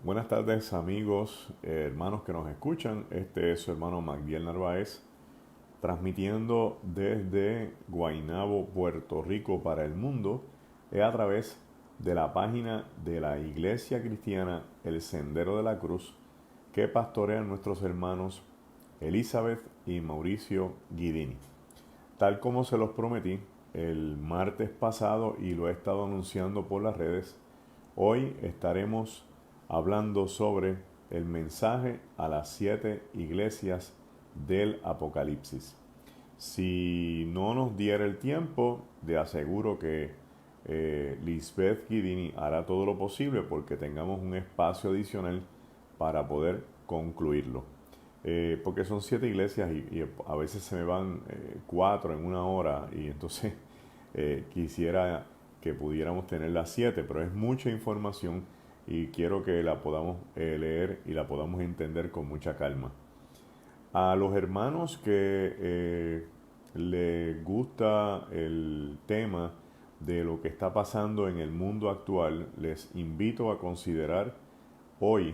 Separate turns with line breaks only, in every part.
Buenas tardes amigos, hermanos que nos escuchan. Este es su hermano Magdiel Narváez, transmitiendo desde Guaynabo, Puerto Rico para el mundo, a través de la página de la Iglesia Cristiana El Sendero de la Cruz, que pastorean nuestros hermanos Elizabeth y Mauricio Guidini. Tal como se los prometí el martes pasado y lo he estado anunciando por las redes, hoy estaremos hablando sobre el mensaje a las 7 iglesias del Apocalipsis. Si no nos diera el tiempo, de aseguro que Lisbeth Guidini hará todo lo posible porque tengamos un espacio adicional para poder concluirlo. Porque son 7 iglesias y a veces se me van 4 en una hora y entonces quisiera que pudiéramos tener las 7, pero es mucha información y quiero que la podamos leer y la podamos entender con mucha calma. A los hermanos que les gusta el tema de lo que está pasando en el mundo actual, les invito a considerar hoy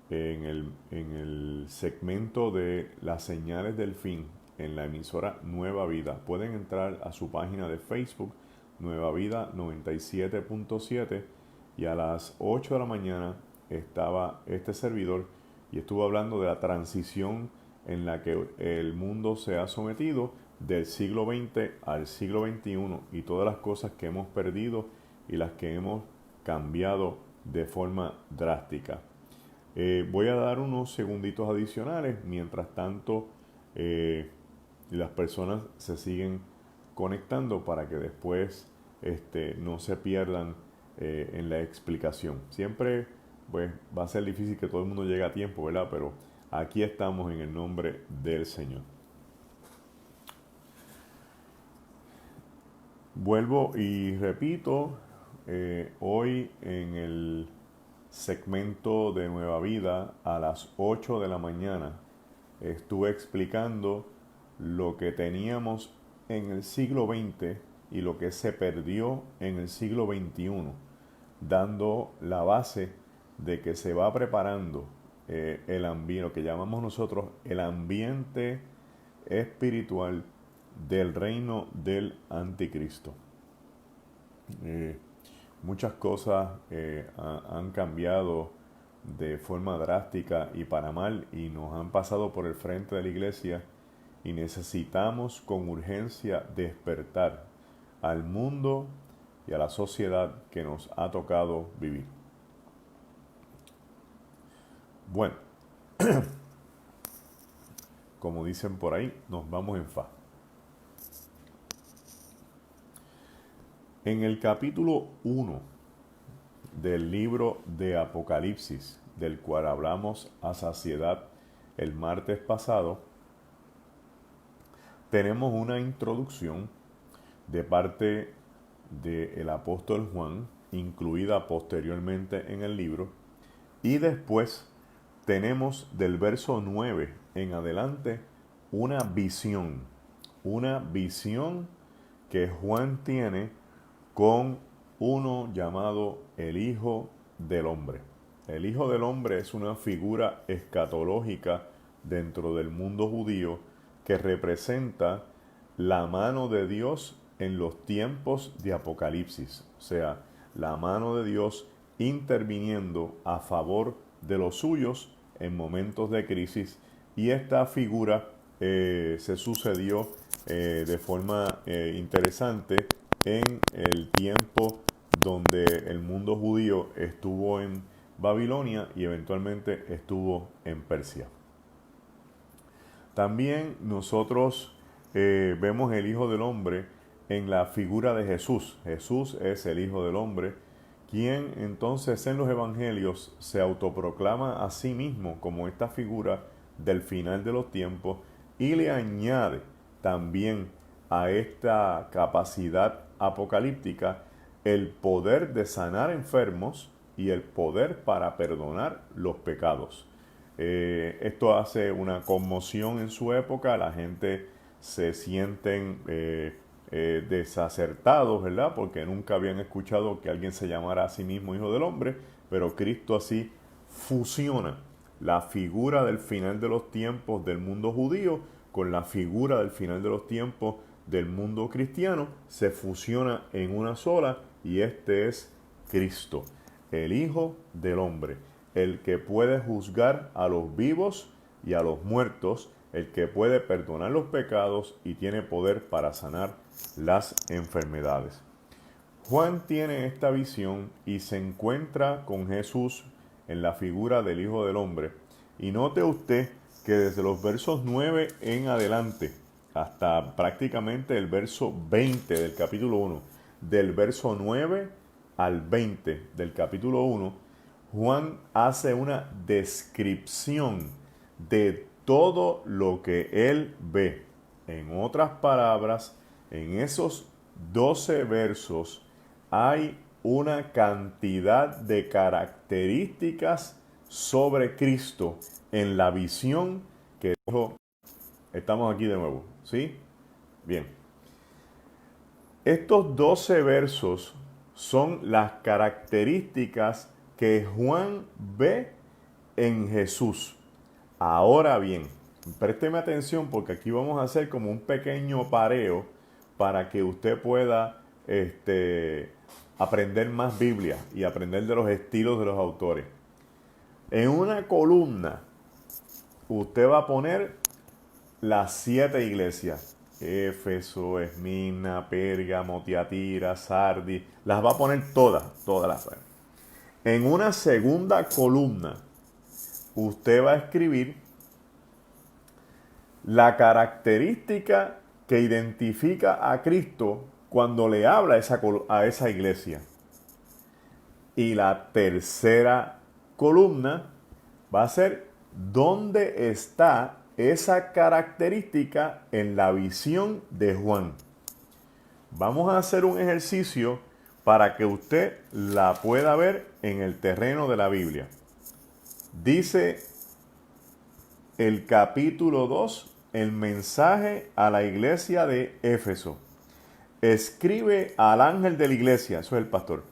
en el segmento de las señales del fin en la emisora Nueva Vida. Pueden entrar a su página de Facebook, Nueva Vida 97.7, y a las 8 de la mañana estaba este servidor y estuvo hablando de la transición en la que el mundo se ha sometido del siglo XX al siglo XXI y todas las cosas que hemos perdido y las que hemos cambiado de forma drástica. Voy a dar unos segunditos adicionales, mientras tanto las personas se siguen conectando para que después no se pierdan en la explicación. Siempre pues, va a ser difícil que todo el mundo llegue a tiempo, ¿verdad? Pero aquí estamos en el nombre del Señor. Vuelvo y repito, hoy en el segmento de Nueva Vida a las 8 de la mañana estuve explicando lo que teníamos en el siglo XX y lo que se perdió en el siglo XXI, dando la base de que se va preparando el ambiente, lo que llamamos nosotros el ambiente espiritual del reino del anticristo. Eh, Muchas cosas han cambiado de forma drástica y para mal y nos han pasado por el frente de la iglesia y necesitamos con urgencia despertar al mundo y a la sociedad que nos ha tocado vivir. Bueno, como dicen por ahí, nos vamos en fa. En el capítulo 1 del libro de Apocalipsis, del cual hablamos a saciedad el martes pasado, tenemos una introducción de parte del apóstol Juan, incluida posteriormente en el libro, y después tenemos del verso 9 en adelante una visión que Juan tiene con uno llamado el Hijo del Hombre. El Hijo del Hombre es una figura escatológica dentro del mundo judío que representa la mano de Dios en los tiempos de Apocalipsis, o sea, la mano de Dios interviniendo a favor de los suyos en momentos de crisis, y esta figura se sucedió de forma interesante en el tiempo donde el mundo judío estuvo en Babilonia y eventualmente estuvo en Persia. También nosotros vemos el Hijo del Hombre en la figura de Jesús. Jesús es el Hijo del Hombre, quien entonces en los evangelios se autoproclama a sí mismo como esta figura del final de los tiempos y le añade también a esta capacidad apocalíptica el poder de sanar enfermos y el poder para perdonar los pecados. Esto hace una conmoción en su época, la gente se sienten desacertados, ¿verdad? Porque nunca habían escuchado que alguien se llamara a sí mismo Hijo del Hombre, pero Cristo así fusiona la figura del final de los tiempos del mundo judío con la figura del final de los tiempos del mundo cristiano, se fusiona en una sola, y este es Cristo, el Hijo del Hombre, el que puede juzgar a los vivos y a los muertos, el que puede perdonar los pecados y tiene poder para sanar las enfermedades. Juan tiene esta visión y se encuentra con Jesús en la figura del Hijo del Hombre. Y note usted que desde los versos 9 en adelante, hasta prácticamente el verso 20 del capítulo 1, del verso 9 al 20 del capítulo 1, Juan hace una descripción de todo lo que él ve. En otras palabras, en esos 12 versos hay una cantidad de características sobre Cristo en la visión que dijo. Estamos aquí de nuevo, ¿sí? Bien. Estos 12 versos son las características que Juan ve en Jesús. Ahora bien, présteme atención porque aquí vamos a hacer como un pequeño pareo para que usted pueda aprender más Biblia y aprender de los estilos de los autores. En una columna usted va a poner las 7 iglesias: Éfeso, Esmirna, Pérgamo, Tiatira, Sardis. Las va a poner todas las. En una segunda columna usted va a escribir la característica que identifica a Cristo cuando le habla a esa iglesia. Y la tercera columna va a ser dónde está esa característica en la visión de Juan. Vamos a hacer un ejercicio para que usted la pueda ver en el terreno de la Biblia. Dice el capítulo 2, el mensaje a la iglesia de Éfeso. Escribe al ángel de la iglesia, eso es el pastor,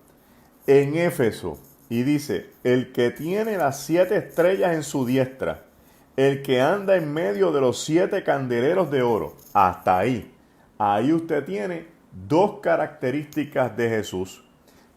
en Éfeso, y dice: el que tiene las 7 estrellas en su diestra, el que anda en medio de los 7 candeleros de oro. Hasta ahí. Ahí usted tiene 2 características de Jesús,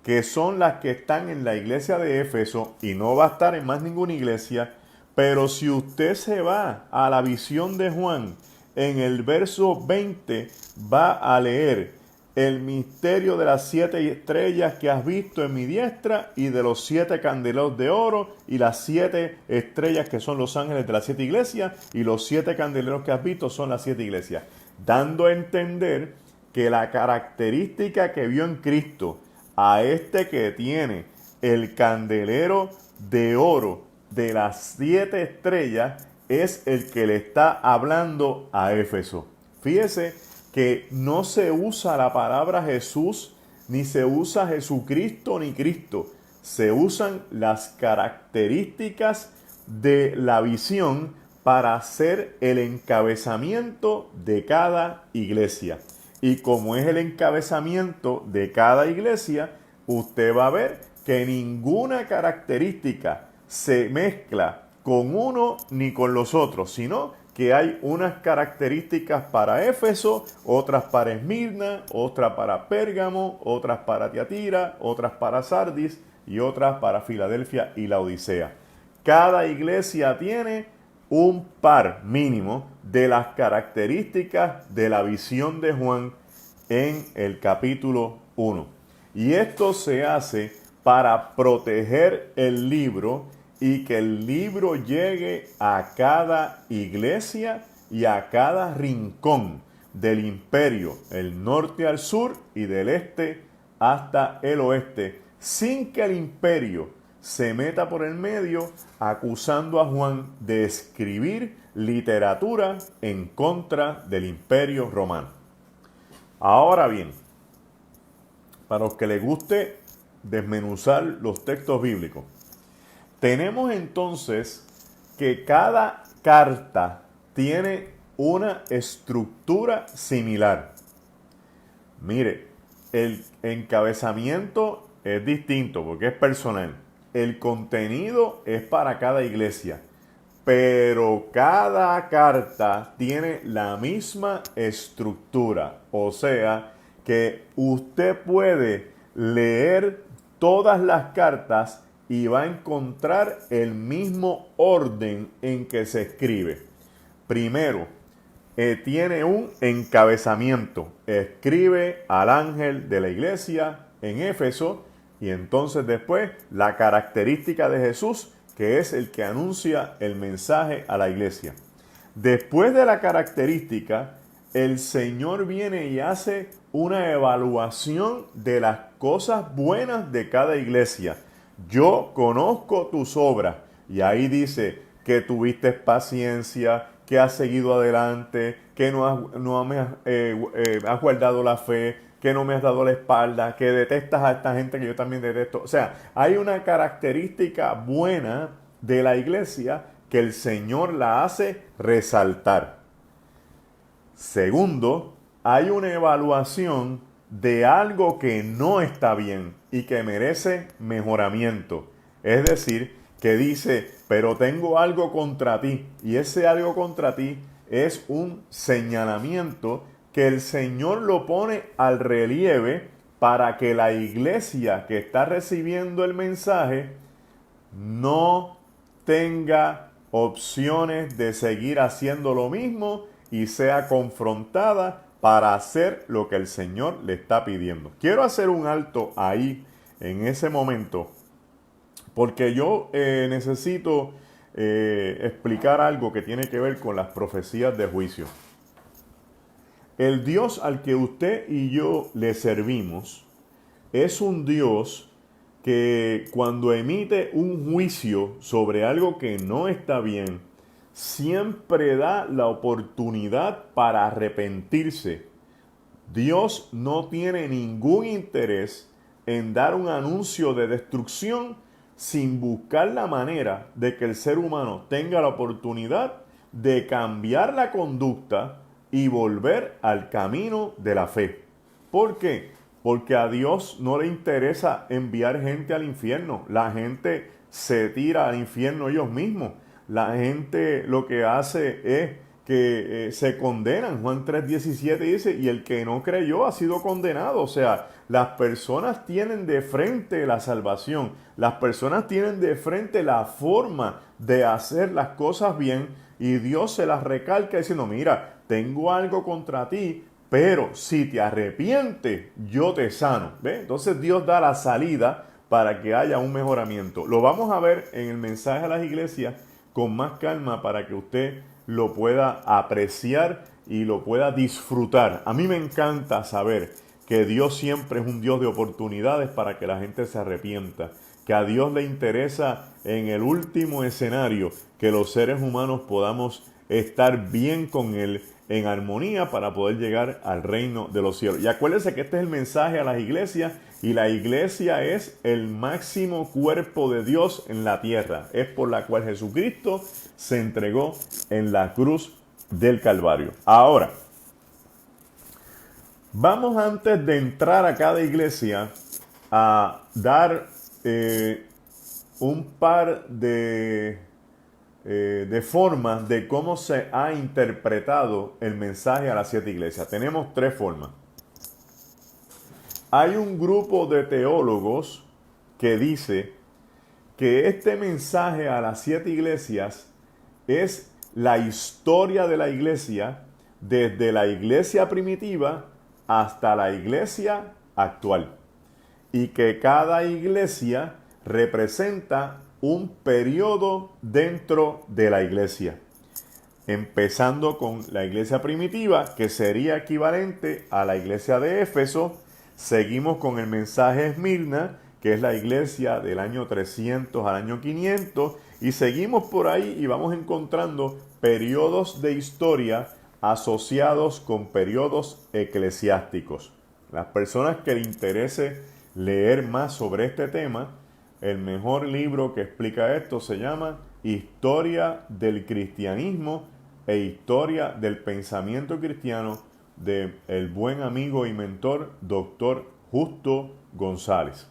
que son las que están en la iglesia de Éfeso y no va a estar en más ninguna iglesia. Pero si usted se va a la visión de Juan, en el verso 20 va a leer: el misterio de las 7 estrellas que has visto en mi diestra y de los 7 candeleros de oro, y las 7 estrellas que son los ángeles de las 7 iglesias, y los 7 candeleros que has visto son las 7 iglesias. Dando a entender que la característica que vio en Cristo a este que tiene el candelero de oro de las 7 estrellas es el que le está hablando a Éfeso. Fíjese que no se usa la palabra Jesús, ni se usa Jesucristo ni Cristo. Se usan las características de la visión para hacer el encabezamiento de cada iglesia. Y como es el encabezamiento de cada iglesia, usted va a ver que ninguna característica se mezcla con uno ni con los otros, sino que hay unas características para Éfeso, otras para Esmirna, otras para Pérgamo, otras para Tiatira, otras para Sardis y otras para Filadelfia y la Odisea. Cada iglesia tiene un par mínimo de las características de la visión de Juan en el capítulo 1. Y esto se hace para proteger el libro y que el libro llegue a cada iglesia y a cada rincón del imperio, el norte al sur y del este hasta el oeste, sin que el imperio se meta por el medio acusando a Juan de escribir literatura en contra del imperio romano. Ahora bien, para los que les guste desmenuzar los textos bíblicos, tenemos entonces que cada carta tiene una estructura similar. Mire, el encabezamiento es distinto porque es personal. el contenido es para cada iglesia, pero cada carta tiene la misma estructura. O sea, que usted puede leer todas las cartas y va a encontrar el mismo orden en que se escribe. Primero, tiene un encabezamiento. Escribe al ángel de la iglesia en Éfeso, y entonces después la característica de Jesús, que es el que anuncia el mensaje a la iglesia. Después de la característica, el Señor viene y hace una evaluación de las cosas buenas de cada iglesia. Yo conozco tus obras, y ahí dice que tuviste paciencia, que has seguido adelante, que has guardado la fe, que no me has dado la espalda, que detestas a esta gente que yo también detesto. O sea, hay una característica buena de la iglesia que el Señor la hace resaltar. Segundo, hay una evaluación de algo que no está bien y que merece mejoramiento. Es decir, que dice, pero tengo algo contra ti. Y ese algo contra ti es un señalamiento que el Señor lo pone al relieve para que la iglesia que está recibiendo el mensaje no tenga opciones de seguir haciendo lo mismo y sea confrontada para hacer lo que el Señor le está pidiendo. Quiero hacer un alto ahí en ese momento, porque yo necesito explicar algo que tiene que ver con las profecías de juicio. El Dios al que usted y yo le servimos es un Dios que cuando emite un juicio sobre algo que no está bien, siempre da la oportunidad para arrepentirse. Dios no tiene ningún interés en dar un anuncio de destrucción sin buscar la manera de que el ser humano tenga la oportunidad de cambiar la conducta y volver al camino de la fe. ¿Por qué? Porque a Dios no le interesa enviar gente al infierno. La gente se tira al infierno ellos mismos. La gente lo que hace es que se condenan. Juan 3:17 dice, y el que no creyó ha sido condenado. O sea, las personas tienen de frente la salvación. Las personas tienen de frente la forma de hacer las cosas bien, y Dios se las recalca diciendo, mira, tengo algo contra ti, pero si te arrepientes, yo te sano. ¿Ve? Entonces Dios da la salida para que haya un mejoramiento. Lo vamos a ver en el mensaje a las iglesias con más calma para que usted lo pueda apreciar y lo pueda disfrutar. A mí me encanta saber que Dios siempre es un Dios de oportunidades para que la gente se arrepienta, que a Dios le interesa en el último escenario que los seres humanos podamos estar bien con Él, en armonía, para poder llegar al reino de los cielos. Y acuérdense que este es el mensaje a las iglesias, y la iglesia es el máximo cuerpo de Dios en la tierra. Es por la cual Jesucristo se entregó en la cruz del Calvario. Ahora, vamos, antes de entrar a cada iglesia, a dar un par de formas de cómo se ha interpretado el mensaje a las 7 iglesias. Tenemos 3 formas. Hay un grupo de teólogos que dice que este mensaje a las 7 iglesias es la historia de la iglesia, desde la iglesia primitiva hasta la iglesia actual, y que cada iglesia representa un periodo dentro de la iglesia, empezando con la iglesia primitiva, que sería equivalente a la iglesia de Éfeso. Seguimos con el mensaje de Esmirna, que es la iglesia del año 300 al año 500, y seguimos por ahí y vamos encontrando periodos de historia asociados con periodos eclesiásticos. Las personas que les interese leer más sobre este tema, el mejor libro que explica esto se llama Historia del Cristianismo e Historia del Pensamiento Cristiano, de el buen amigo y mentor Dr. Justo González.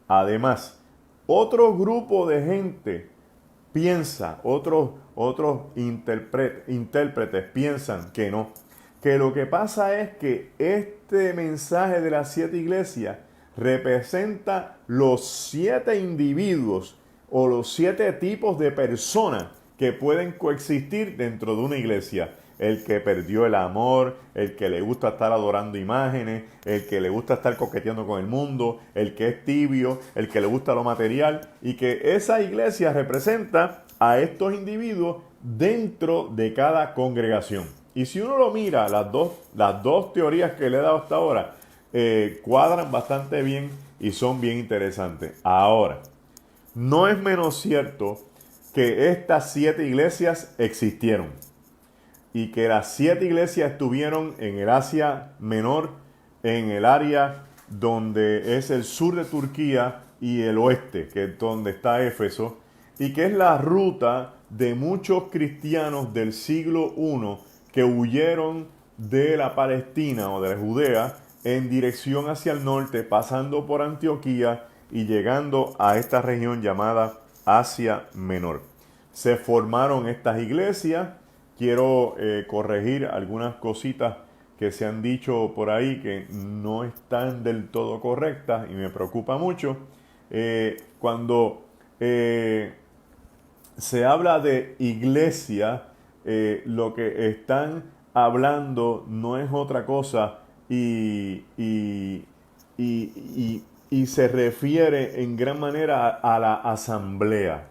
Además, Otro grupo de gente piensa, otros intérpretes piensan que no, que lo que pasa es que este mensaje de las 7 iglesias representa los 7 individuos o los 7 tipos de personas que pueden coexistir dentro de una iglesia. El que perdió el amor, el que le gusta estar adorando imágenes, el que le gusta estar coqueteando con el mundo, el que es tibio, el que le gusta lo material, y que esa iglesia representa a estos individuos dentro de cada congregación. Y si uno lo mira, las dos teorías que le he dado hasta ahora cuadran bastante bien y son bien interesantes. Ahora, no es menos cierto que estas 7 iglesias existieron y que las 7 iglesias estuvieron en el Asia Menor, en el área donde es el sur de Turquía y el oeste, que es donde está Éfeso, y que es la ruta de muchos cristianos del siglo I que huyeron de la Palestina o de la Judea en dirección hacia el norte, pasando por Antioquía y llegando a esta región llamada Asia Menor. Se formaron estas iglesias. Quiero corregir algunas cositas que se han dicho por ahí que no están del todo correctas y me preocupa mucho. Cuando se habla de iglesia, lo que están hablando no es otra cosa y se refiere en gran manera a la asamblea,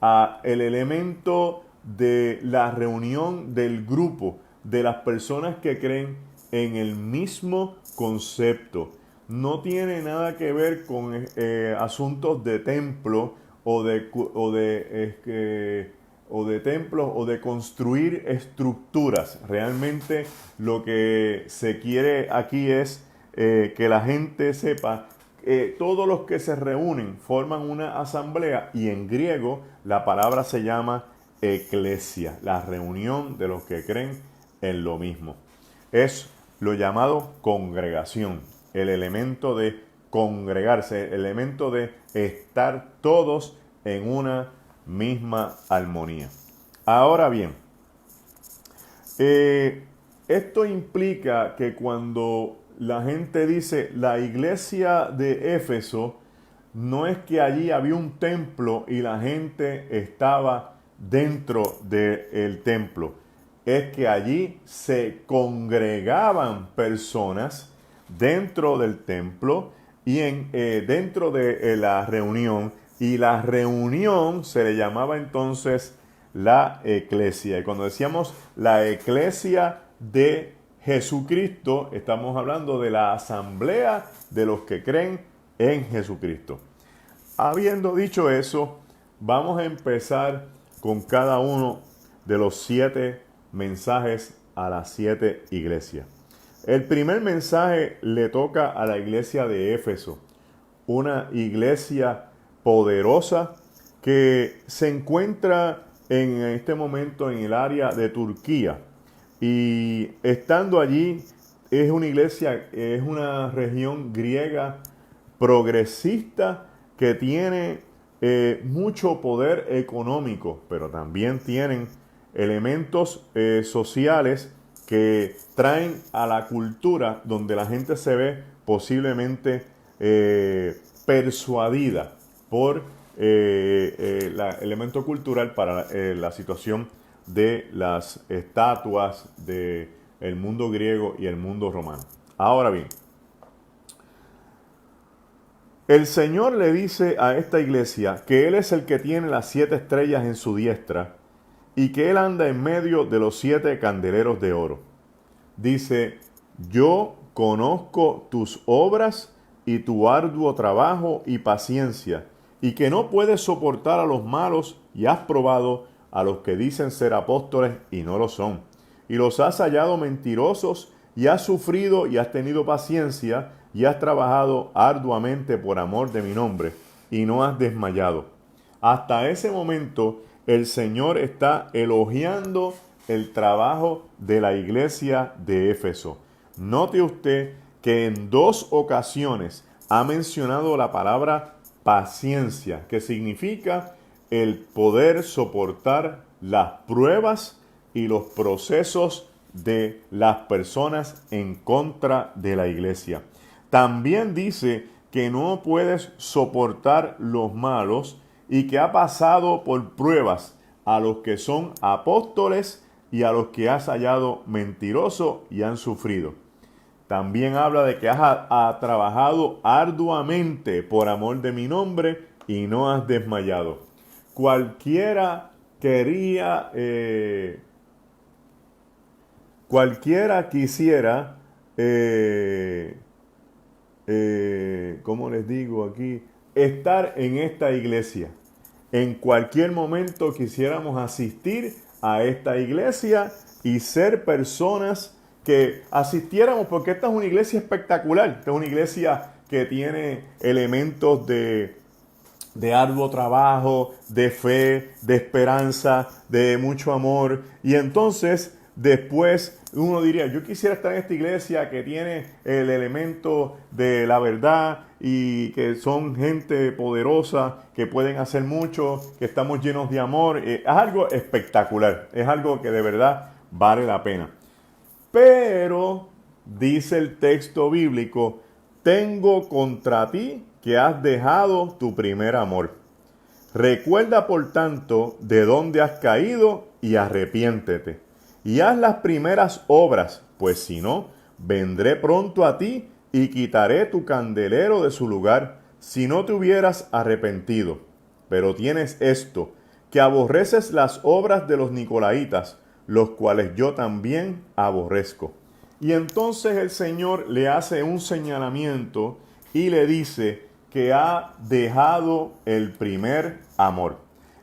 a el elemento de la reunión del grupo, de las personas que creen en el mismo concepto. No tiene nada que ver con asuntos de templo o de templos o de construir estructuras. Realmente lo que se quiere aquí es que la gente sepa todos los que se reúnen forman una asamblea, y en griego la palabra se llama eclesia, la reunión de los que creen en lo mismo. Es lo llamado congregación, el elemento de congregarse, el elemento de estar todos en una misma armonía. Ahora bien, esto implica que cuando la gente dice la iglesia de Éfeso, no es que allí había un templo y la gente estaba dentro del templo. Es que allí se congregaban personas dentro del templo y dentro de la reunión. Y la reunión se le llamaba entonces la eclesia. Y cuando decíamos la eclesia de Jesucristo, estamos hablando de la asamblea de los que creen en Jesucristo. Habiendo dicho eso, vamos a empezar con cada uno de los 7 mensajes a las 7 iglesias. El primer mensaje le toca a la iglesia de Éfeso, una iglesia poderosa que se encuentra en este momento en el área de Turquía. Y estando allí, es una iglesia, es una región griega progresista que tiene mucho poder económico, pero también tienen elementos sociales que traen a la cultura donde la gente se ve posiblemente persuadida por el elemento cultural para la situación de las estatuas del mundo griego y el mundo romano. Ahora bien, el Señor le dice a esta iglesia que Él es el que tiene las 7 estrellas en su diestra y que Él anda en medio de los 7 candeleros de oro. Dice: yo conozco tus obras y tu arduo trabajo y paciencia, y que no puedes soportar a los malos, y has probado a los que dicen ser apóstoles y no lo son, y los has hallado mentirosos, y has sufrido y has tenido paciencia, y has trabajado arduamente por amor de mi nombre, y no has desmayado. Hasta ese momento el Señor está elogiando el trabajo de la iglesia de Éfeso. Note usted que en 2 ocasiones ha mencionado la palabra paciencia, que significa el poder soportar las pruebas y los procesos de las personas en contra de la iglesia. También dice que no puedes soportar los malos y que ha pasado por pruebas a los que son apóstoles y a los que has hallado mentirosos y han sufrido. También habla de que has trabajado arduamente por amor de mi nombre y no has desmayado. Cualquiera quisiera, ¿cómo les digo aquí? Estar en esta iglesia. En cualquier momento quisiéramos asistir a esta iglesia y ser personas que asistiéramos, porque esta es una iglesia espectacular. Esta es una iglesia que tiene elementos de arduo trabajo, de fe, de esperanza, de mucho amor. Y entonces, después, uno diría, yo quisiera estar en esta iglesia que tiene el elemento de la verdad y que son gente poderosa, que pueden hacer mucho, que estamos llenos de amor. Es algo espectacular, es algo que de verdad vale la pena. Pero, dice el texto bíblico, tengo contra ti que has dejado tu primer amor. Recuerda, por tanto, de dónde has caído y arrepiéntete. Y haz las primeras obras, pues si no, vendré pronto a ti y quitaré tu candelero de su lugar, si no te hubieras arrepentido. Pero tienes esto, que aborreces las obras de los nicolaitas, los cuales yo también aborrezco. Y entonces el Señor le hace un señalamiento y le dice que ha dejado el primer amor.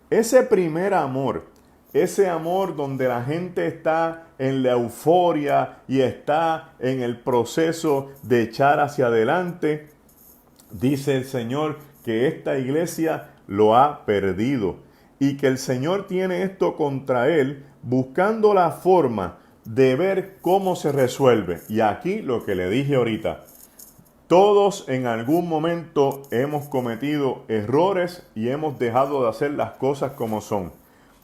Ese primer amor, ese amor donde la gente está en la euforia y está en el proceso de echar hacia adelante, dice el Señor que esta iglesia lo ha perdido y que el Señor tiene esto contra él, buscando la forma de ver cómo se resuelve. Y aquí lo que le dije ahorita, todos en algún momento hemos cometido errores y hemos dejado de hacer las cosas como son.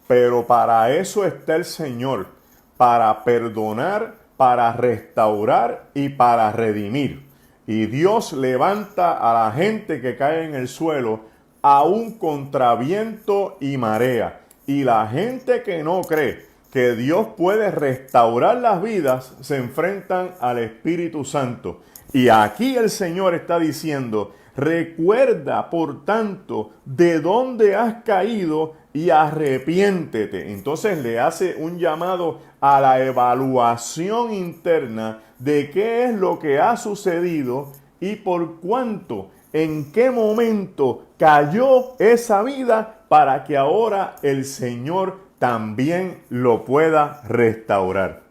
Pero para eso está el Señor, para perdonar, para restaurar y para redimir. Y Dios levanta a la gente que cae en el suelo aún contra viento y marea. Y la gente que no cree que Dios puede restaurar las vidas se enfrentan al Espíritu Santo. Y aquí el Señor está diciendo, recuerda por tanto de dónde has caído y arrepiéntete. Entonces le hace un llamado a la evaluación interna de qué es lo que ha sucedido y por cuánto, en qué momento cayó esa vida para que ahora el Señor también lo pueda restaurar.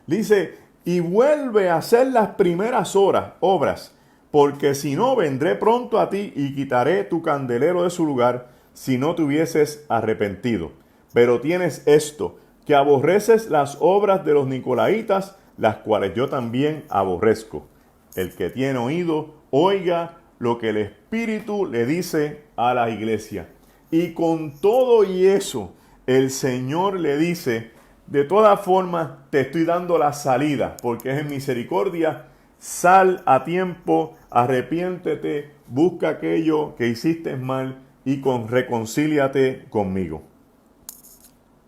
Dice, y vuelve a hacer las primeras obras, porque si no, vendré pronto a ti y quitaré tu candelero de su lugar, si no te hubieses arrepentido. Pero tienes esto, que aborreces las obras de los nicolaitas, las cuales yo también aborrezco. El que tiene oído, oiga lo que el Espíritu le dice a la iglesia. Y con todo y eso, el Señor le dice, de todas formas te estoy dando la salida, porque es en misericordia. Sal a tiempo, arrepiéntete, busca aquello que hiciste mal y reconcíliate conmigo.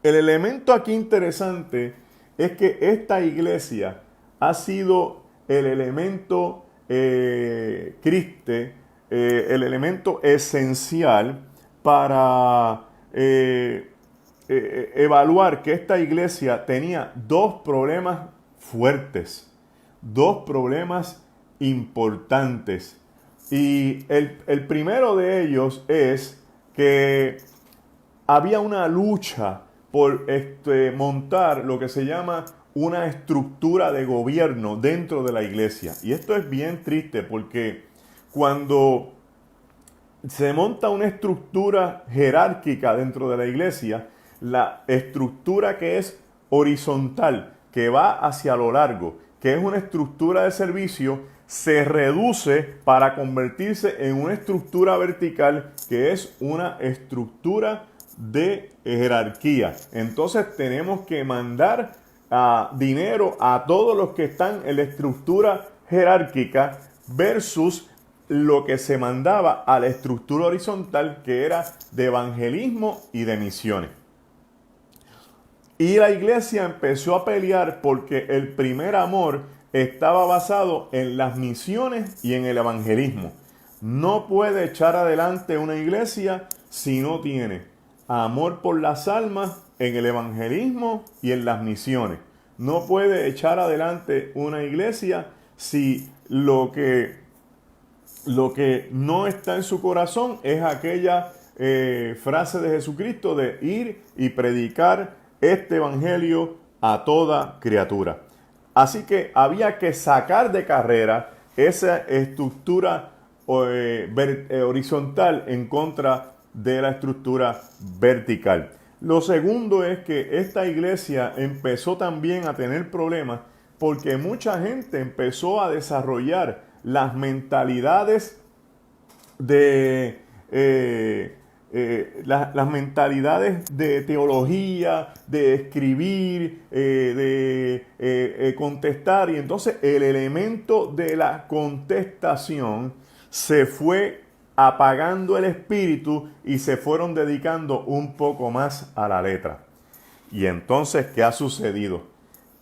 El elemento aquí interesante es que esta iglesia ha sido el elemento el elemento esencial para evaluar que esta iglesia tenía dos problemas fuertes, dos problemas importantes. Y el primero de ellos es que había una lucha por montar lo que se llama una estructura de gobierno dentro de la iglesia. Y esto es bien triste porque cuando se monta una estructura jerárquica dentro de la iglesia, la estructura que es horizontal, que va hacia lo largo, que es una estructura de servicio, se reduce para convertirse en una estructura vertical que es una estructura de jerarquía. Entonces tenemos que mandar dinero a todos los que están en la estructura jerárquica versus lo que se mandaba a la estructura horizontal, que era de evangelismo y de misiones. Y la iglesia empezó a pelear porque el primer amor estaba basado en las misiones y en el evangelismo. No puede echar adelante una iglesia si no tiene amor por las almas en el evangelismo y en las misiones. No puede echar adelante una iglesia si lo que no está en su corazón es aquella frase de Jesucristo de ir y predicar este evangelio a toda criatura. Así que había que sacar de carrera esa estructura horizontal en contra de la estructura vertical. Lo segundo es que esta iglesia empezó también a tener problemas porque mucha gente empezó a desarrollar las mentalidades de las mentalidades de teología, de escribir, de contestar, y entonces el elemento de la contestación se fue apagando el espíritu y se fueron dedicando un poco más a la letra. Y entonces, ¿qué ha sucedido?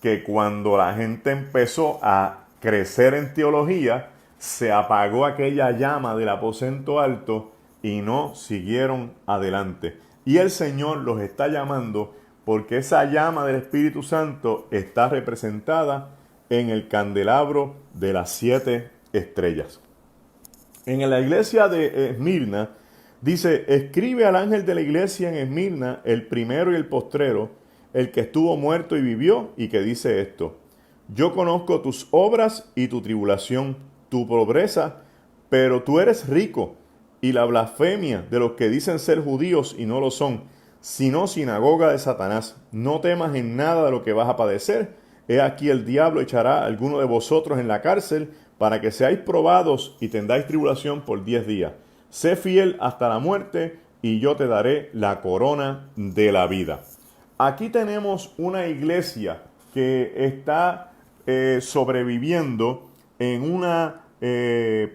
Que cuando la gente empezó a crecer en teología, se apagó aquella llama del aposento alto y no siguieron adelante. Y el Señor los está llamando porque esa llama del Espíritu Santo está representada en el candelabro de las 7 estrellas. En la iglesia de Esmirna dice: escribe al ángel de la iglesia en Esmirna, el primero y el postrero, el que estuvo muerto y vivió, y que dice esto: yo conozco tus obras y tu tribulación, tu pobreza, pero tú eres rico, y la blasfemia de los que dicen ser judíos y no lo son, sino sinagoga de Satanás. No temas en nada de lo que vas a padecer. He aquí el diablo echará a alguno de vosotros en la cárcel para que seáis probados y tendáis tribulación por 10 días. Sé fiel hasta la muerte y yo te daré la corona de la vida. Aquí tenemos una iglesia que está sobreviviendo en una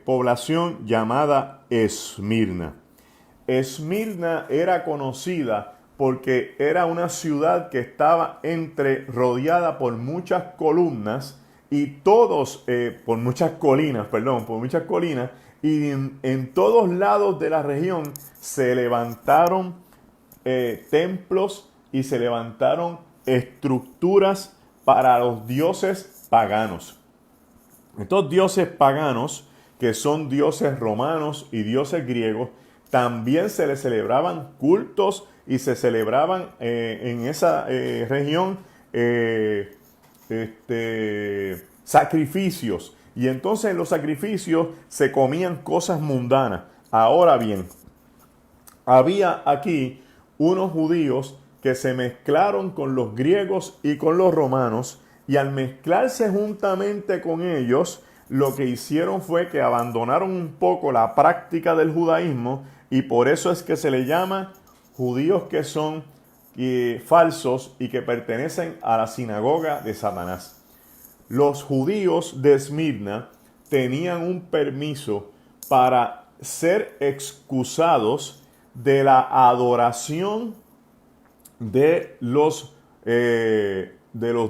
población llamada Esmirna. Esmirna era conocida porque era una ciudad que estaba rodeada por muchas columnas y todos, por muchas colinas, y en todos lados de la región se levantaron templos y se levantaron estructuras para los dioses paganos. Estos dioses paganos, que son dioses romanos y dioses griegos, también se les celebraban cultos y se celebraban en esa región sacrificios. Y entonces en los sacrificios se comían cosas mundanas. Ahora bien, había aquí unos judíos que se mezclaron con los griegos y con los romanos, y al mezclarse juntamente con ellos, lo que hicieron fue que abandonaron un poco la práctica del judaísmo, y por eso es que se le llama judíos que son falsos y que pertenecen a la sinagoga de Satanás. Los judíos de Esmirna tenían un permiso para ser excusados de la adoración de los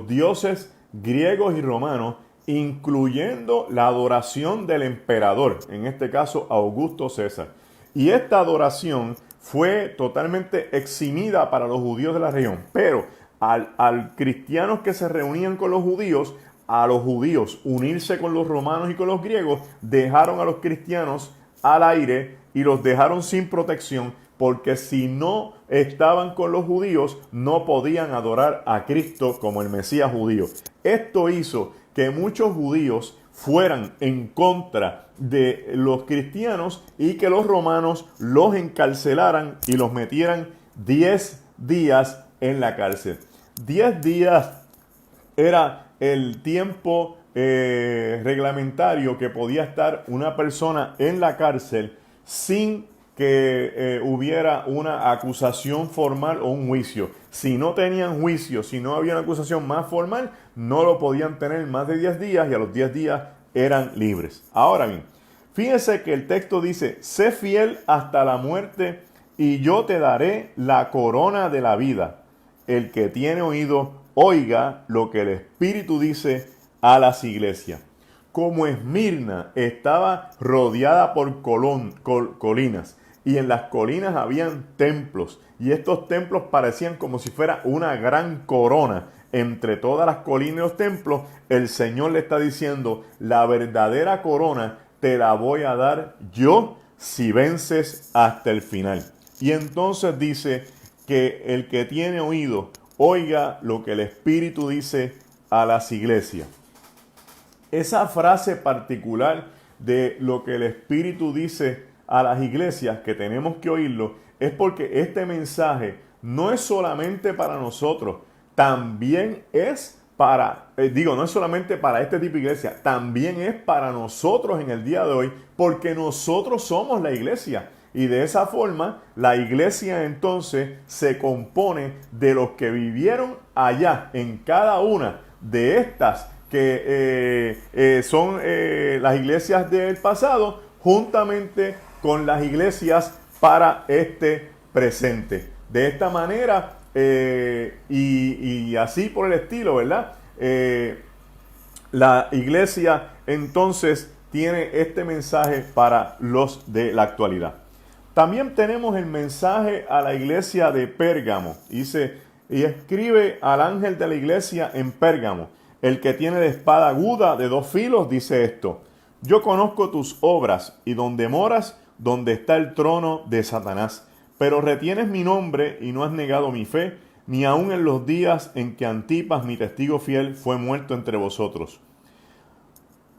dioses griegos y romanos, incluyendo la adoración del emperador, en este caso Augusto César. Y esta adoración fue totalmente eximida para los judíos de la región, pero al cristianos que se reunían con los judíos, a los judíos unirse con los romanos y con los griegos, dejaron a los cristianos al aire y los dejaron sin protección, porque si no estaban con los judíos, no podían adorar a Cristo como el Mesías judío. Esto hizo que muchos judíos fueran en contra de los cristianos y que los romanos los encarcelaran y los metieran 10 días en la cárcel. 10 días era el tiempo reglamentario que podía estar una persona en la cárcel sin que hubiera una acusación formal o un juicio. Si no tenían juicio, si no había una acusación más formal, no lo podían tener más de 10 días y a los 10 días eran libres. Ahora bien, fíjense que el texto dice, sé fiel hasta la muerte y yo te daré la corona de la vida. El que tiene oído, oiga lo que el Espíritu dice a las iglesias. Como Esmirna estaba rodeada por colinas, y en las colinas habían templos, y estos templos parecían como si fuera una gran corona entre todas las colinas y los templos, el Señor le está diciendo, la verdadera corona te la voy a dar yo si vences hasta el final. Y entonces dice que el que tiene oído, oiga lo que el Espíritu dice a las iglesias. Esa frase particular de lo que el Espíritu dice a las iglesias, que tenemos que oírlo, es porque este mensaje no es solamente para nosotros, también es para, no es solamente para este tipo de iglesia, también es para nosotros en el día de hoy, porque nosotros somos la iglesia. Y de esa forma, la iglesia entonces se compone de los que vivieron allá en cada una de estas que son las iglesias del pasado, juntamente con las iglesias para este presente. De esta manera, y así por el estilo, ¿verdad? La iglesia entonces tiene este mensaje para los de la actualidad. También tenemos el mensaje a la iglesia de Pérgamo. Dice, y escribe al ángel de la iglesia en Pérgamo. El que tiene la espada aguda de 2 filos dice esto. Yo conozco tus obras y donde moras, donde está el trono de Satanás. Pero retienes mi nombre y no has negado mi fe, ni aun en los días en que Antipas, mi testigo fiel, fue muerto entre vosotros,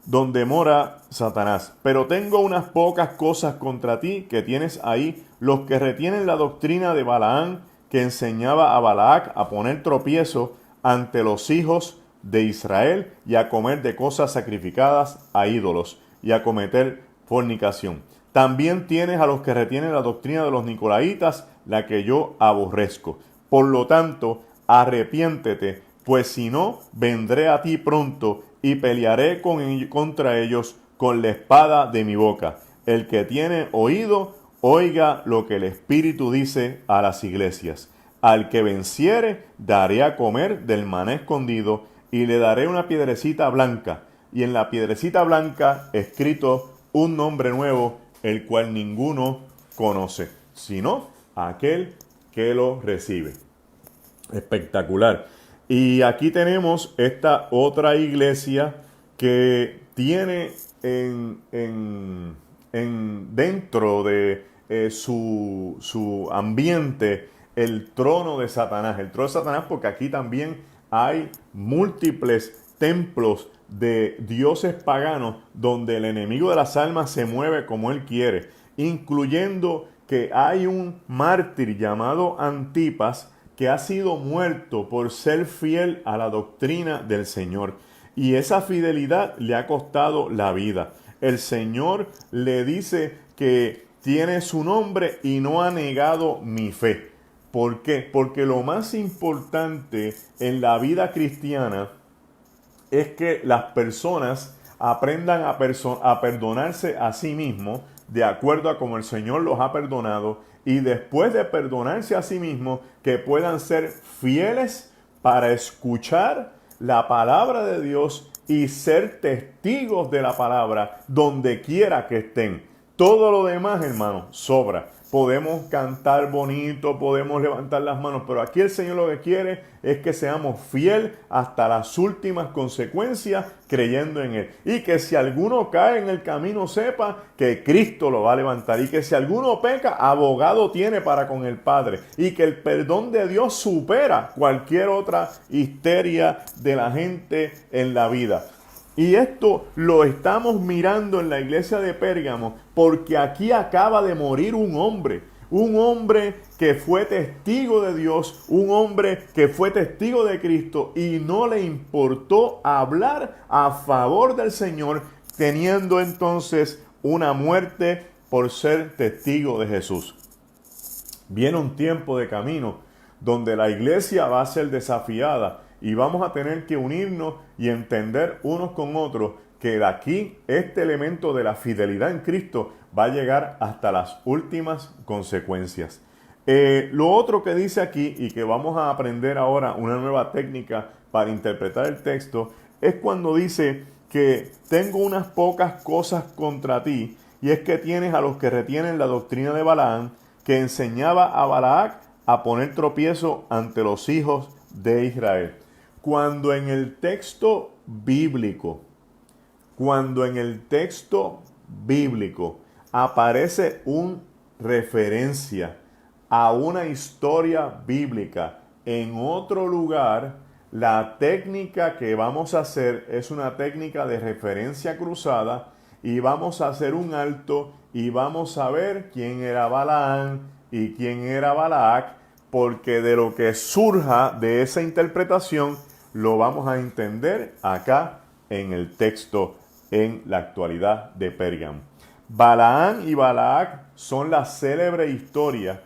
donde mora Satanás. Pero tengo unas pocas cosas contra ti que tienes ahí, los que retienen la doctrina de Balaán, que enseñaba a Balac a poner tropiezo ante los hijos de Israel y a comer de cosas sacrificadas a ídolos y a cometer fornicación. También tienes a los que retienen la doctrina de los nicolaitas, la que yo aborrezco. Por lo tanto, arrepiéntete, pues si no, vendré a ti pronto y pelearé contra ellos con la espada de mi boca. El que tiene oído, oiga lo que el Espíritu dice a las iglesias. Al que venciere, daré a comer del maná escondido y le daré una piedrecita blanca. Y en la piedrecita blanca escrito un nombre nuevo, el cual ninguno conoce, sino aquel que lo recibe. Espectacular. Y aquí tenemos esta otra iglesia que tiene dentro de su ambiente el trono de Satanás. El trono de Satanás, porque aquí también hay múltiples templos de dioses paganos donde el enemigo de las almas se mueve como él quiere, incluyendo que hay un mártir llamado Antipas que ha sido muerto por ser fiel a la doctrina del Señor. Y esa fidelidad le ha costado la vida. El Señor le dice que tiene su nombre y no ha negado mi fe. ¿Por qué? Porque lo más importante en la vida cristiana es que las personas aprendan a perdonarse a sí mismos de acuerdo a como el Señor los ha perdonado, y después de perdonarse a sí mismos, que puedan ser fieles para escuchar la palabra de Dios y ser testigos de la palabra donde quiera que estén. Todo lo demás, hermano, sobra. Podemos cantar bonito, podemos levantar las manos, pero aquí el Señor lo que quiere es que seamos fieles hasta las últimas consecuencias creyendo en Él. Y que si alguno cae en el camino, sepa que Cristo lo va a levantar. Y que si alguno peca, abogado tiene para con el Padre. Y que el perdón de Dios supera cualquier otra histeria de la gente en la vida. Y esto lo estamos mirando en la iglesia de Pérgamo porque aquí acaba de morir un hombre. Un hombre que fue testigo de Dios, un hombre que fue testigo de Cristo y no le importó hablar a favor del Señor, teniendo entonces una muerte por ser testigo de Jesús. Viene un tiempo de camino donde la iglesia va a ser desafiada y vamos a tener que unirnos y entender unos con otros que de aquí este elemento de la fidelidad en Cristo va a llegar hasta las últimas consecuencias. Lo otro que dice aquí y que vamos a aprender ahora una nueva técnica para interpretar el texto es cuando dice que tengo unas pocas cosas contra ti, y es que tienes a los que retienen la doctrina de Balaam, que enseñaba a Balac a poner tropiezo ante los hijos de Israel. Cuando en el texto bíblico, cuando en el texto bíblico aparece una referencia a una historia bíblica en otro lugar, la técnica que vamos a hacer es una técnica de referencia cruzada y vamos a hacer un alto y vamos a ver quién era Balaam y quién era Balac, porque de lo que surja de esa interpretación lo vamos a entender acá en el texto en la actualidad de Pérgamo. Balaam y Balac son la célebre historia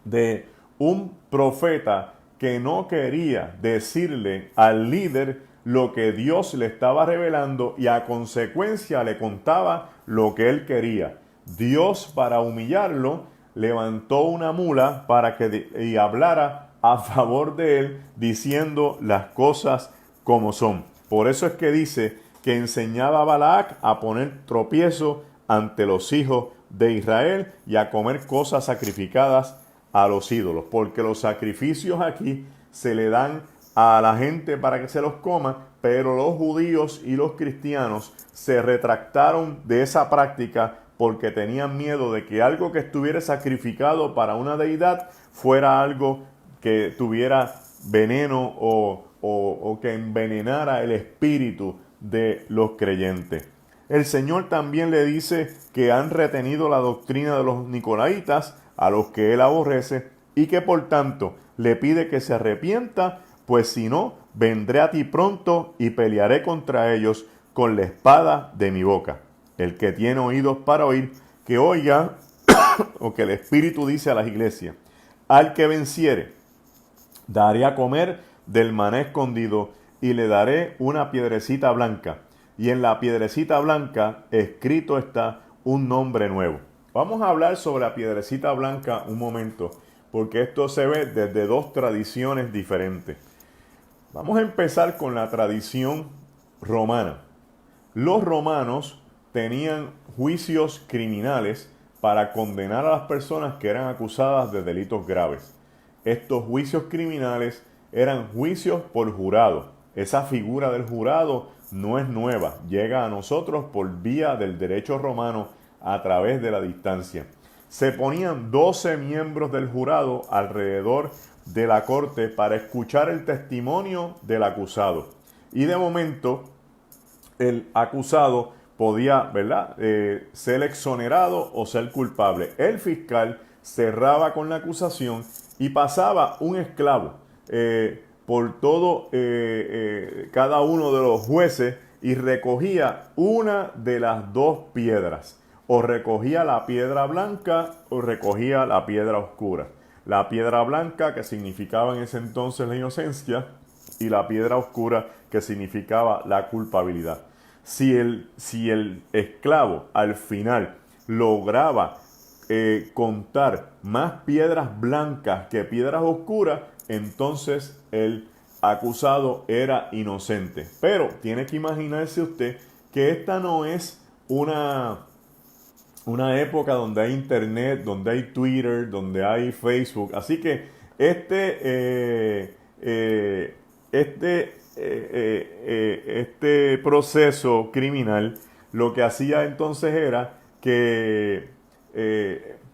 de un profeta que no quería decirle al líder lo que Dios le estaba revelando y a consecuencia le contaba lo que él quería. Dios, para humillarlo, levantó una mula para que hablara a favor de él, diciendo las cosas como son. Por eso es que dice que enseñaba a Balac a poner tropiezo ante los hijos de Israel y a comer cosas sacrificadas a los ídolos, porque los sacrificios aquí se le dan a la gente para que se los coma, pero los judíos y los cristianos se retractaron de esa práctica porque tenían miedo de que algo que estuviera sacrificado para una deidad fuera algo que tuviera veneno o que envenenara el espíritu de los creyentes. El Señor también le dice que han retenido la doctrina de los nicolaitas, a los que él aborrece, y que por tanto le pide que se arrepienta, pues si no, vendré a ti pronto y pelearé contra ellos con la espada de mi boca. El que tiene oídos para oír, que oiga o que el Espíritu dice a las iglesias. Al que venciere, daré a comer del maná escondido y le daré una piedrecita blanca. Y en la piedrecita blanca escrito está un nombre nuevo. Vamos a hablar sobre la piedrecita blanca un momento, porque esto se ve desde dos tradiciones diferentes. Vamos a empezar con la tradición romana. Los romanos tenían juicios criminales para condenar a las personas que eran acusadas de delitos graves. Estos juicios criminales eran juicios por jurado. Esa figura del jurado no es nueva, llega a nosotros por vía del derecho romano a través de la distancia. Se ponían 12 miembros del jurado alrededor de la corte para escuchar el testimonio del acusado. Y de momento, el acusado podía, ¿verdad?, ser exonerado o ser culpable. El fiscal cerraba con la acusación y pasaba un esclavo por todo cada uno de los jueces y recogía una de las dos piedras. O recogía la piedra blanca o recogía la piedra oscura. La piedra blanca, que significaba en ese entonces la inocencia, y la piedra oscura, que significaba la culpabilidad. Si el esclavo al final lograba contar más piedras blancas que piedras oscuras, entonces el acusado era inocente. Pero tiene que imaginarse usted que esta no es una época donde hay internet, donde hay Twitter, donde hay Facebook. Así que este proceso criminal lo que hacía entonces era que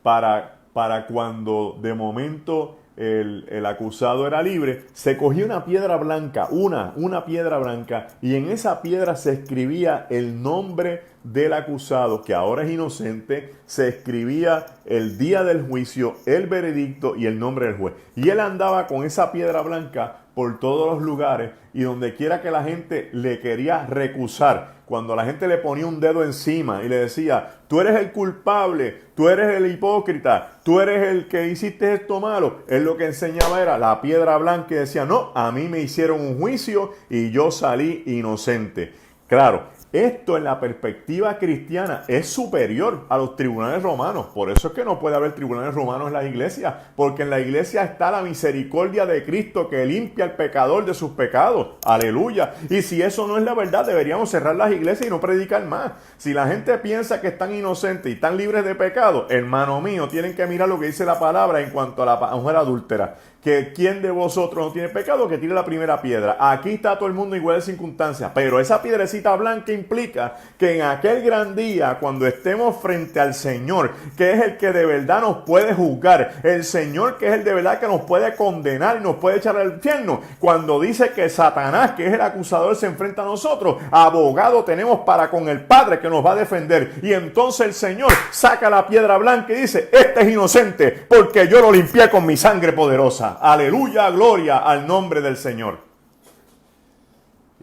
para cuando de momento el acusado era libre, se cogía una piedra blanca, una piedra blanca, y en esa piedra se escribía el nombre del acusado, que ahora es inocente, se escribía el día del juicio, el veredicto y el nombre del juez. Y él andaba con esa piedra blanca por todos los lugares, y donde quiera que la gente le quería recusar, cuando la gente le ponía un dedo encima y le decía, tú eres el culpable, tú eres el hipócrita, tú eres el que hiciste esto malo, él lo que enseñaba era la piedra blanca y decía, no, a mí me hicieron un juicio y yo salí inocente. Claro, esto en la perspectiva cristiana es superior a los tribunales romanos. Por eso es que no puede haber tribunales romanos en las iglesias, porque en la iglesia está la misericordia de Cristo que limpia al pecador de sus pecados. Aleluya. Y si eso no es la verdad, deberíamos cerrar las iglesias y no predicar más. Si la gente piensa que están inocentes y están libres de pecado, hermano mío, tienen que mirar lo que dice la palabra en cuanto a la mujer adúltera. Que quien de vosotros no tiene pecado, que tire la primera piedra. Aquí está todo el mundo igual de circunstancias, pero esa piedrecita blanca implica que en aquel gran día, cuando estemos frente al Señor, que es el que de verdad nos puede juzgar, el Señor que es el de verdad que nos puede condenar y nos puede echar al infierno, cuando dice que Satanás, que es el acusador, se enfrenta a nosotros, abogado tenemos para con el Padre que nos va a defender. Y entonces el Señor saca la piedra blanca y dice, este es inocente porque yo lo limpié con mi sangre poderosa. Aleluya, gloria al nombre del Señor.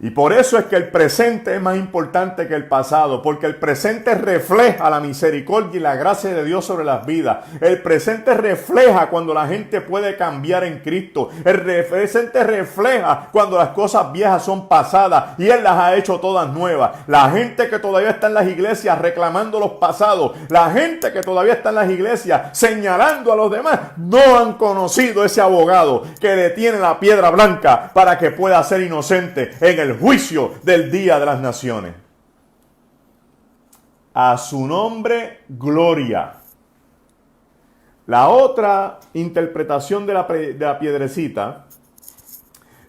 Y por eso es que el presente es más importante que el pasado, porque el presente refleja la misericordia y la gracia de Dios sobre las vidas. El presente refleja cuando la gente puede cambiar en Cristo. El presente refleja cuando las cosas viejas son pasadas y Él las ha hecho todas nuevas. La gente que todavía está en las iglesias reclamando los pasados, la gente que todavía está en las iglesias señalando a los demás, no han conocido ese abogado que detiene la piedra blanca para que pueda ser inocente en el juicio del día de las naciones. A su nombre, gloria. La otra interpretación de la piedrecita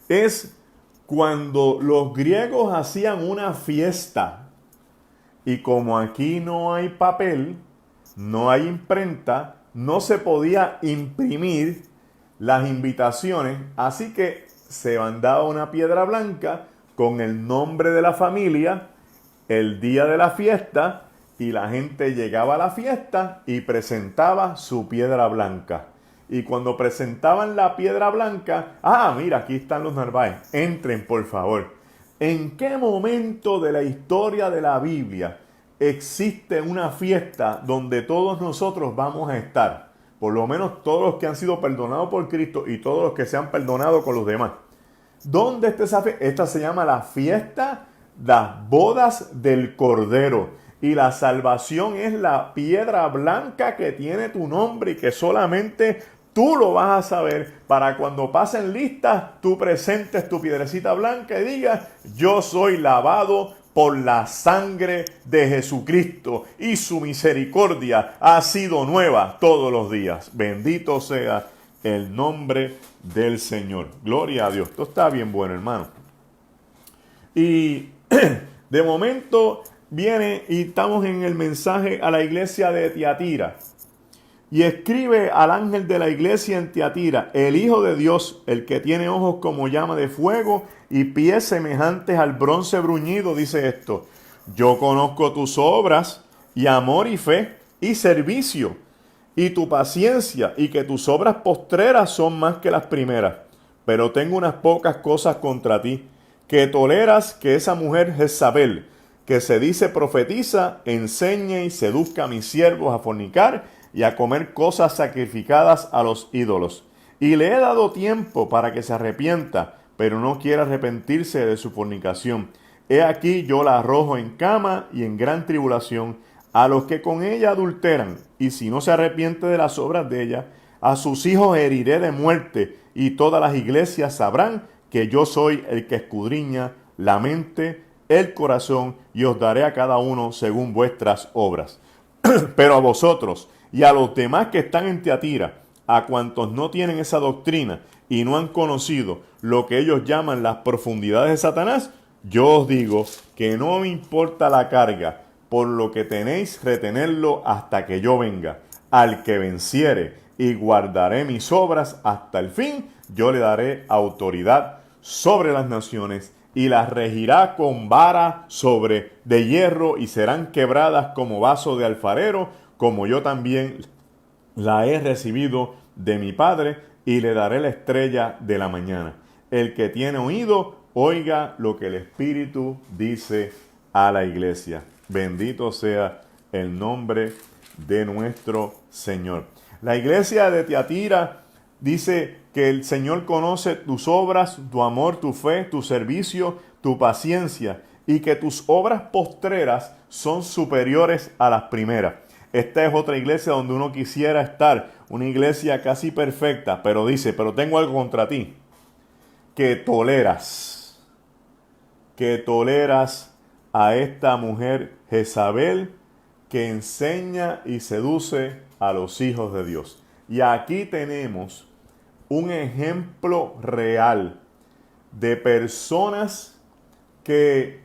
es cuando los griegos hacían una fiesta y como aquí no hay papel, no hay imprenta, no se podía imprimir las invitaciones, así que se mandaba una piedra blanca con el nombre de la familia, el día de la fiesta, y la gente llegaba a la fiesta y presentaba su piedra blanca. Y cuando presentaban la piedra blanca, mira, aquí están los Narváez, entren por favor. ¿En qué momento de la historia de la Biblia existe una fiesta donde todos nosotros vamos a estar? Por lo menos todos los que han sido perdonados por Cristo y todos los que se han perdonado con los demás. ¿Dónde está esa fiesta? Esta se llama la fiesta, las bodas del Cordero. Y la salvación es la piedra blanca que tiene tu nombre y que solamente tú lo vas a saber para cuando pasen listas, tú presentes tu piedrecita blanca y digas, yo soy lavado por la sangre de Jesucristo y su misericordia ha sido nueva todos los días. Bendito sea el nombre del Señor. Gloria a Dios. Esto está bien bueno, hermano. Y de momento viene y estamos en el mensaje a la iglesia de Tiatira. Y escribe al ángel de la iglesia en Tiatira, el Hijo de Dios, el que tiene ojos como llama de fuego y pies semejantes al bronce bruñido, dice esto: yo conozco tus obras y amor y fe y servicio y tu paciencia y que tus obras postreras son más que las primeras. Pero tengo unas pocas cosas contra ti, que toleras que esa mujer Jezabel, que se dice profetiza, enseñe y seduzca a mis siervos a fornicar y a comer cosas sacrificadas a los ídolos. Y le he dado tiempo para que se arrepienta, pero no quiere arrepentirse de su fornicación. He aquí yo la arrojo en cama y en gran tribulación a los que con ella adulteran, y si no se arrepiente de las obras de ella, a sus hijos heriré de muerte, y todas las iglesias sabrán que yo soy el que escudriña la mente, el corazón, y os daré a cada uno según vuestras obras. Pero a vosotros y a los demás que están en Tiatira, a cuantos no tienen esa doctrina y no han conocido lo que ellos llaman las profundidades de Satanás, yo os digo que no me importa la carga, por lo que tenéis retenerlo hasta que yo venga. Al que venciere, y guardaré mis obras hasta el fin. Yo le daré autoridad sobre las naciones y las regirá con vara de hierro y serán quebradas como vaso de alfarero, como yo también la he recibido de mi Padre, y le daré la estrella de la mañana. El que tiene oído, oiga lo que el Espíritu dice a la iglesia. Bendito sea el nombre de nuestro Señor. La iglesia de Tiatira dice que el Señor conoce tus obras, tu amor, tu fe, tu servicio, tu paciencia, y que tus obras postreras son superiores a las primeras. Esta es otra iglesia donde uno quisiera estar, una iglesia casi perfecta, pero dice, pero tengo algo contra ti, que toleras a esta mujer Jezabel, que enseña y seduce a los hijos de Dios. Y aquí tenemos un ejemplo real de personas que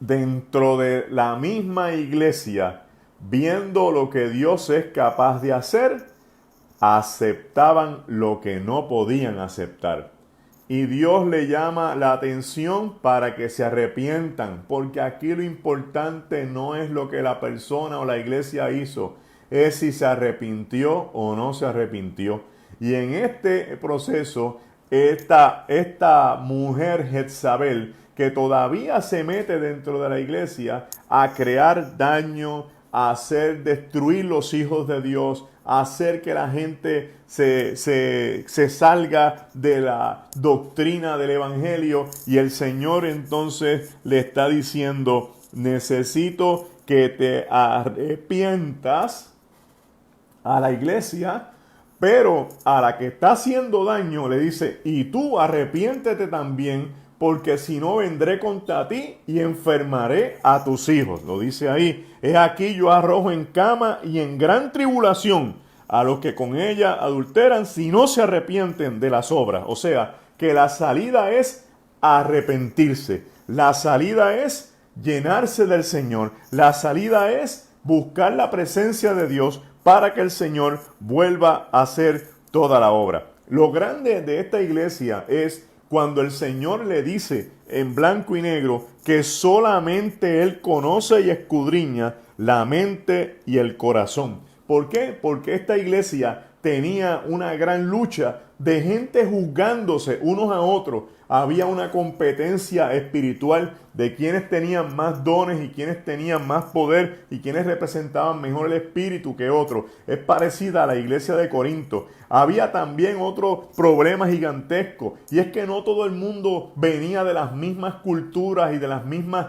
dentro de la misma iglesia, viendo lo que Dios es capaz de hacer, aceptaban lo que no podían aceptar. Y Dios le llama la atención para que se arrepientan, porque aquí lo importante no es lo que la persona o la iglesia hizo, es si se arrepintió o no se arrepintió. Y en este proceso, esta mujer Jezabel, que todavía se mete dentro de la iglesia a crear daño, a hacer destruir los hijos de Dios, a hacer que la gente se salga de la doctrina del evangelio, y el Señor entonces le está diciendo, necesito que te arrepientas a la iglesia, pero a la que está haciendo daño le dice, y tú arrepiéntete también, porque si no vendré contra ti y enfermaré a tus hijos. Lo dice ahí, es aquí yo arrojo en cama y en gran tribulación a los que con ella adulteran, si no se arrepienten de las obras. O sea, que la salida es arrepentirse, la salida es llenarse del Señor, la salida es buscar la presencia de Dios para que el Señor vuelva a hacer toda la obra. Lo grande de esta iglesia es cuando el Señor le dice en blanco y negro que solamente Él conoce y escudriña la mente y el corazón. ¿Por qué? Porque esta iglesia tenía una gran lucha de gente juzgándose unos a otros. Había una competencia espiritual de quienes tenían más dones y quienes tenían más poder y quienes representaban mejor el espíritu que otros. Es parecida a la iglesia de Corinto. Había también otro problema gigantesco, y es que no todo el mundo venía de las mismas culturas y de las mismas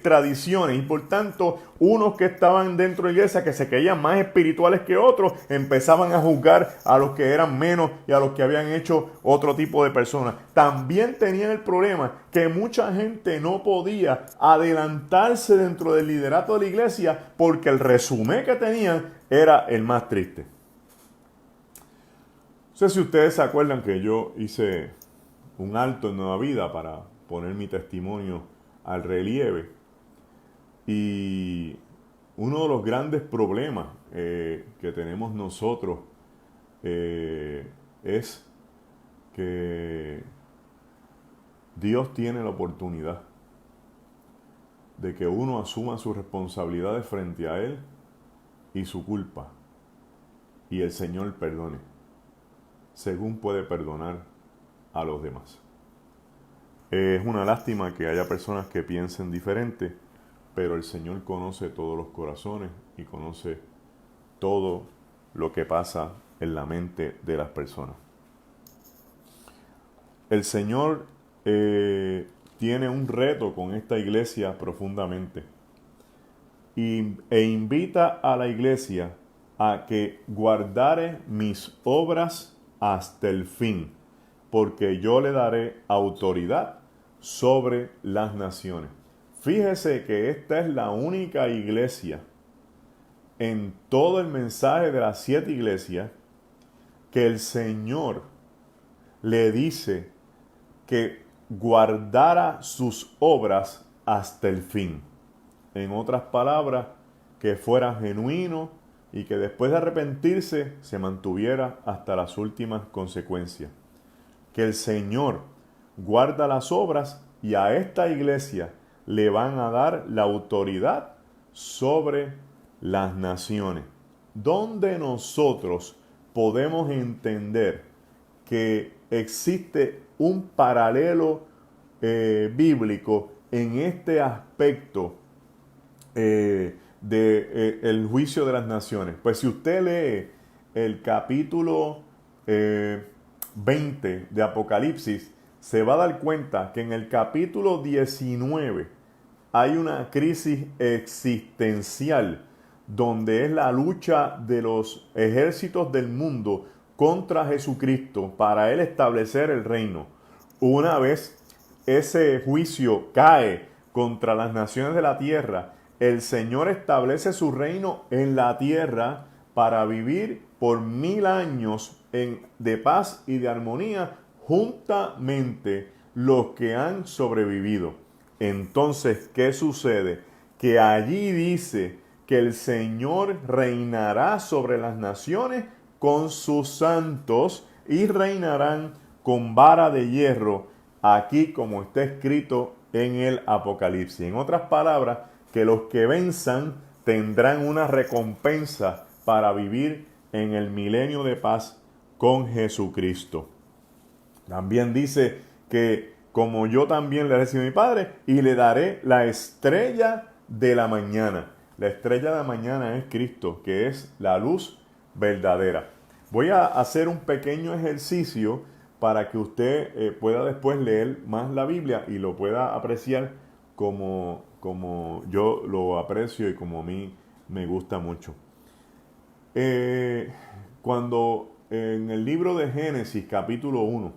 tradiciones, y por tanto unos que estaban dentro de la iglesia que se creían más espirituales que otros empezaban a juzgar a los que eran menos y a los que habían hecho otro tipo de personas. También tenían el problema que mucha gente no podía adelantarse dentro del liderato de la iglesia porque el resumen que tenían era el más triste. No sé si ustedes se acuerdan que yo hice un alto en Nueva Vida para poner mi testimonio al relieve. Y uno de los grandes problemas que tenemos nosotros es que Dios tiene la oportunidad de que uno asuma sus responsabilidades frente a Él y su culpa, y el Señor perdone, según puede perdonar a los demás. Es una lástima que haya personas que piensen diferente, pero el Señor conoce todos los corazones y conoce todo lo que pasa en la mente de las personas. El Señor tiene un reto con esta iglesia profundamente e invita a la iglesia a que guardare mis obras hasta el fin, porque yo le daré autoridad sobre las naciones. Fíjese que esta es la única iglesia en todo el mensaje de las 7 iglesias que el Señor le dice que guardara sus obras hasta el fin. En otras palabras, que fuera genuino y que después de arrepentirse se mantuviera hasta las últimas consecuencias. Que el Señor guarda las obras y a esta iglesia le van a dar la autoridad sobre las naciones. Donde nosotros podemos entender que existe un paralelo bíblico en este aspecto el juicio de las naciones. Pues si usted lee el capítulo 20 de Apocalipsis, se va a dar cuenta que en el capítulo 19 hay una crisis existencial donde es la lucha de los ejércitos del mundo contra Jesucristo para él establecer el reino. Una vez ese juicio cae contra las naciones de la tierra, el Señor establece su reino en la tierra para vivir por 1000 años de paz y de armonía juntamente los que han sobrevivido. Entonces, ¿qué sucede? Que allí dice que el Señor reinará sobre las naciones con sus santos y reinarán con vara de hierro, aquí como está escrito en el Apocalipsis. En otras palabras, que los que venzan tendrán una recompensa para vivir en el milenio de paz con Jesucristo. También dice que como yo también le recibí a mi Padre y le daré la estrella de la mañana. La estrella de la mañana es Cristo, que es la luz verdadera. Voy a hacer un pequeño ejercicio para que usted pueda después leer más la Biblia y lo pueda apreciar como yo lo aprecio y como a mí me gusta mucho. Cuando en el libro de Génesis, capítulo 1,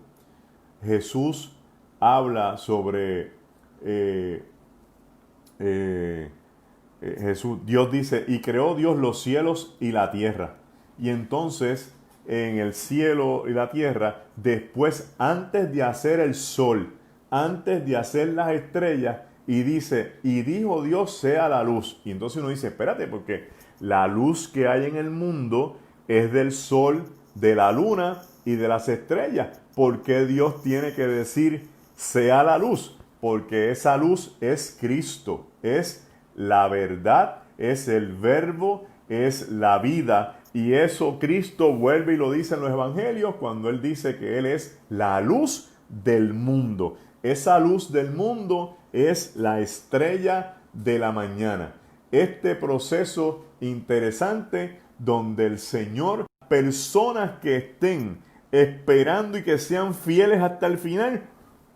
Jesús habla sobre Jesús, Dios dice, y creó Dios los cielos y la tierra. Y entonces, en el cielo y la tierra, después, antes de hacer el sol, antes de hacer las estrellas, y dice, y dijo Dios sea la luz. Y entonces uno dice, espérate, porque la luz que hay en el mundo es del sol, de la luna y de las estrellas. ¿Por qué Dios tiene que decir sea la luz? Porque esa luz es Cristo, es la verdad, es el verbo, es la vida. Y eso Cristo vuelve y lo dice en los evangelios cuando Él dice que Él es la luz del mundo. Esa luz del mundo es la estrella de la mañana. Este proceso interesante donde el Señor, personas que estén esperando y que sean fieles hasta el final,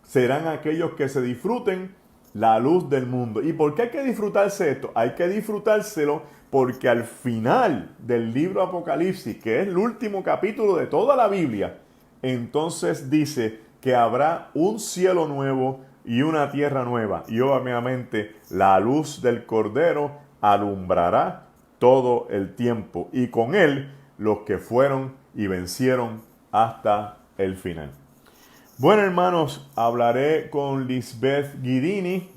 serán aquellos que se disfruten la luz del mundo. ¿Y por qué hay que disfrutarse esto? Hay que disfrutárselo porque al final del libro Apocalipsis, que es el último capítulo de toda la Biblia, entonces dice que habrá un cielo nuevo y una tierra nueva. Y obviamente la luz del Cordero alumbrará todo el tiempo. Y con él los que fueron y vencieron hasta el final. Bueno, hermanos, hablaré con Lisbeth Guidini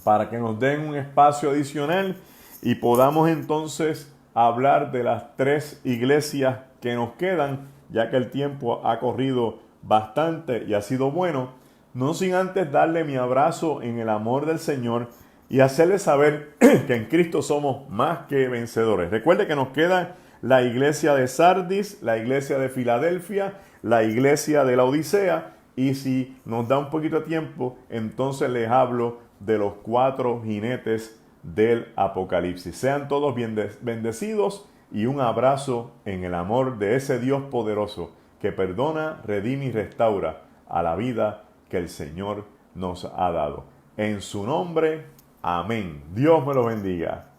para que nos den un espacio adicional y podamos entonces hablar de las 3 iglesias que nos quedan, ya que el tiempo ha corrido bastante y ha sido bueno, no sin antes darle mi abrazo en el amor del Señor y hacerle saber que en Cristo somos más que vencedores. Recuerde que nos queda la iglesia de Sardis, la iglesia de Filadelfia, la iglesia de la Odisea, y si nos da un poquito de tiempo, entonces les hablo de los 4 jinetes del Apocalipsis. Sean todos bien bendecidos y un abrazo en el amor de ese Dios poderoso que perdona, redime y restaura a la vida que el Señor nos ha dado. En su nombre, amén. Dios me lo bendiga.